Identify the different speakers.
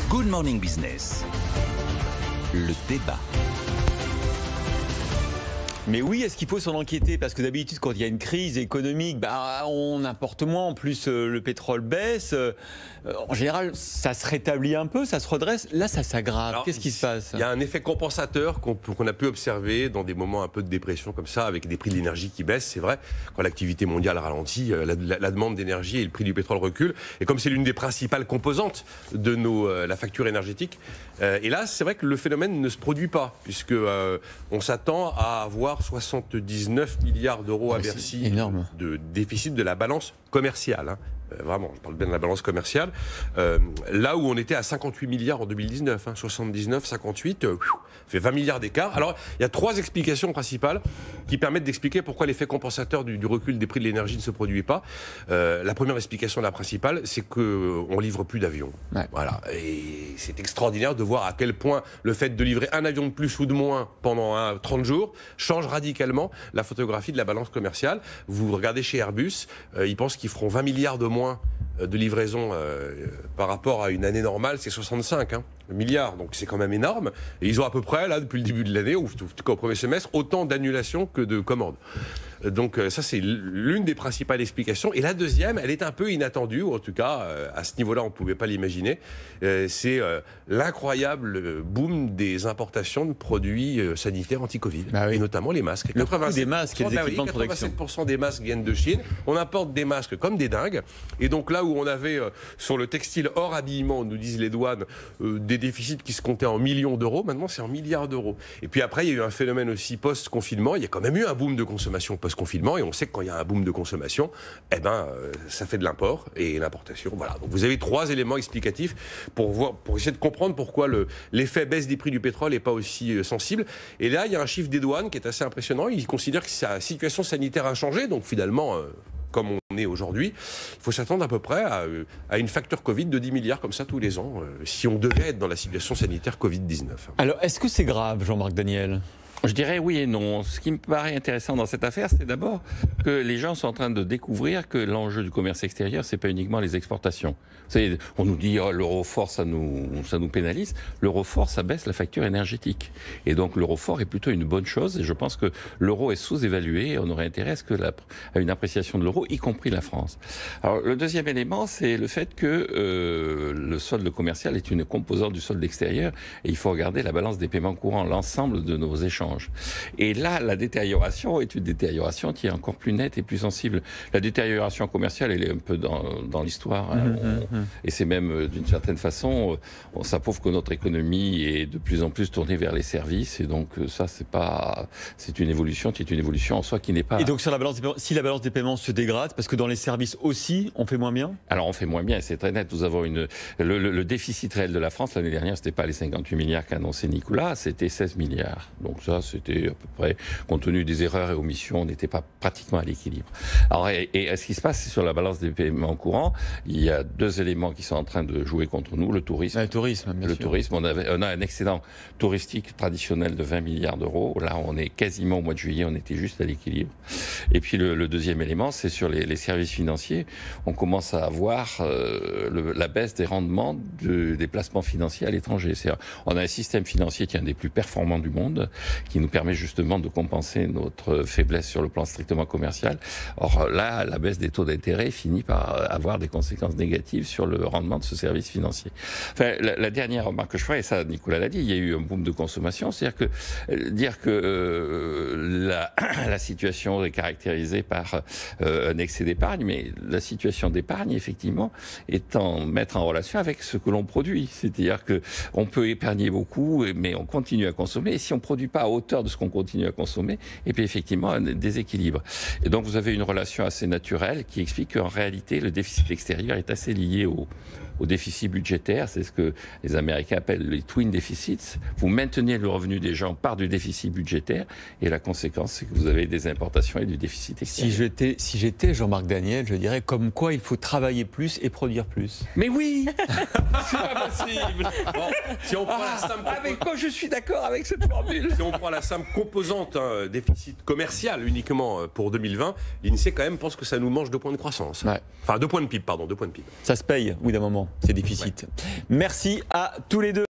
Speaker 1: Good Morning Business. Le débat.
Speaker 2: Mais oui, est-ce qu'il faut s'en inquiéter? Parce que d'habitude, quand il y a une crise économique, on importe moins. En plus, le pétrole baisse. En général, ça se rétablit un peu, ça se redresse. Là, ça s'aggrave. Qu'est-ce qui se passe?
Speaker 3: Il y a un effet compensateur qu'on a pu observer dans des moments un peu de dépression comme ça, avec des prix de l'énergie qui baissent, c'est vrai. Quand l'activité mondiale ralentit, la demande d'énergie et le prix du pétrole recule. Et comme c'est l'une des principales composantes de la facture énergétique, et là, c'est vrai que le phénomène ne se produit pas, puisque on s'attend à avoir 79 milliards d'euros à Bercy de déficit de la balance commerciale. Vraiment, je parle bien de la balance commerciale. Là où on était à 58 milliards en 2019, 79, 58, fait 20 milliards d'écart. Alors, il y a trois explications principales qui permettent d'expliquer pourquoi l'effet compensateur du recul des prix de l'énergie ne se produit pas. La première explication, la principale, c'est qu'on livre plus d'avions. Ouais. Voilà. Et c'est extraordinaire de voir à quel point le fait de livrer un avion de plus ou de moins pendant 30 jours change radicalement la photographie de la balance commerciale. Vous regardez chez Airbus, ils pensent qu'ils feront 20 milliards de moins de livraison par rapport à une année normale, c'est 65 milliards, donc c'est quand même énorme. Et ils ont à peu près, là, depuis le début de l'année, ou en tout cas au premier semestre, autant d'annulations que de commandes. Donc ça, c'est l'une des principales explications. Et la deuxième, elle est un peu inattendue, ou en tout cas, à ce niveau-là, on ne pouvait pas l'imaginer. C'est l'incroyable boom des importations de produits sanitaires anti-Covid, et notamment les masques.
Speaker 2: Le coût des masques et des équipements de protection.
Speaker 3: 87% des masques viennent de Chine. On importe des masques comme des dingues. Et donc là où on avait, sur le textile hors habillement, nous disent les douanes, des déficits qui se comptaient en millions d'euros, maintenant c'est en milliards d'euros. Et puis après, il y a eu un phénomène aussi post-confinement. Il y a quand même eu un boom de consommation post-confinement, et on sait que quand il y a un boom de consommation, ça fait de l'import et l'importation. Voilà. Donc vous avez trois éléments explicatifs pour essayer de comprendre pourquoi l'effet baisse des prix du pétrole n'est pas aussi sensible. Et là, il y a un chiffre des douanes qui est assez impressionnant. Ils considèrent que sa situation sanitaire a changé, donc finalement, comme on est aujourd'hui, il faut s'attendre à peu près à une facture Covid de 10 milliards comme ça tous les ans, si on devait être dans la situation sanitaire Covid-19.
Speaker 2: Alors, est-ce que c'est grave, Jean-Marc Daniel ?
Speaker 4: Je dirais oui et non. Ce qui me paraît intéressant dans cette affaire, c'est d'abord que les gens sont en train de découvrir que l'enjeu du commerce extérieur, c'est pas uniquement les exportations. On nous dit l'euro fort, ça nous pénalise. L'euro fort, ça baisse la facture énergétique. Et donc l'euro fort est plutôt une bonne chose. Et je pense que l'euro est sous-évalué. Et on aurait intérêt à une appréciation de l'euro, y compris la France. Alors le deuxième élément, c'est le fait que le solde commercial est une composante du solde extérieur. Et il faut regarder la balance des paiements courants, l'ensemble de nos échanges. Et là, la détérioration est une détérioration qui est encore plus nette et plus sensible. La détérioration commerciale, elle est un peu dans l'histoire. Et c'est même, d'une certaine façon, ça prouve que notre économie est de plus en plus tournée vers les services. Et donc, ça, c'est une évolution qui est une évolution en soi qui n'est pas...
Speaker 2: Et donc, si la balance des paiements se dégrade, parce que dans les services aussi, on fait moins bien?
Speaker 4: Alors, on fait moins bien, c'est très net. Nous avons le déficit réel de la France, l'année dernière, c'était pas les 58 milliards qu'a annoncé Nicolas, c'était 16 milliards. Donc ça, c'était à peu près, compte tenu des erreurs et omissions, on n'était pas pratiquement à l'équilibre. Alors, et ce qui se passe, c'est sur la balance des paiements courants, il y a deux éléments qui sont en train de jouer contre nous, le tourisme.
Speaker 2: Le tourisme, bien sûr.
Speaker 4: Tourisme, on a un excédent touristique traditionnel de 20 milliards d'euros. Là, on est quasiment au mois de juillet, on était juste à l'équilibre. Et puis le deuxième élément, c'est sur les services financiers. On commence à avoir la baisse des rendements des placements financiers à l'étranger. On a un système financier qui est un des plus performants du monde, qui nous permet justement de compenser notre faiblesse sur le plan strictement commercial. Or là, la baisse des taux d'intérêt finit par avoir des conséquences négatives sur le rendement de ce service financier. Enfin, la dernière remarque que je ferai, et ça Nicolas l'a dit, il y a eu un boom de consommation, c'est-à-dire que dire que la situation est caractérisée par un excès d'épargne, mais la situation d'épargne, effectivement, est mettre en relation avec ce que l'on produit. C'est-à-dire qu'on peut épargner beaucoup, mais on continue à consommer, et si on ne produit pas à hauteur de ce qu'on continue à consommer, et puis effectivement un déséquilibre. Et donc vous avez une relation assez naturelle qui explique qu'en réalité le déficit extérieur est assez lié au déficit budgétaire. C'est ce que les Américains appellent les twin deficits. Vous maintenez le revenu des gens par du déficit budgétaire, et la conséquence, c'est que vous avez des importations et du déficit extérieur.
Speaker 2: Si j'étais Jean-Marc Daniel, je dirais comme quoi il faut travailler plus et produire plus.
Speaker 4: Mais oui, c'est pas possible.
Speaker 3: Bon, si on prend la simple
Speaker 4: avec quoi je suis d'accord avec cette formule.
Speaker 3: Si on prend la simple composante déficit commercial uniquement pour 2020, l'INSEE quand même pense que ça nous mange 2 points de croissance.
Speaker 2: Ouais.
Speaker 3: Enfin 2 points de PIB, pardon, 2 points de PIB.
Speaker 2: Ça se paye, oui, d'un moment. ces déficits. Merci à tous les deux.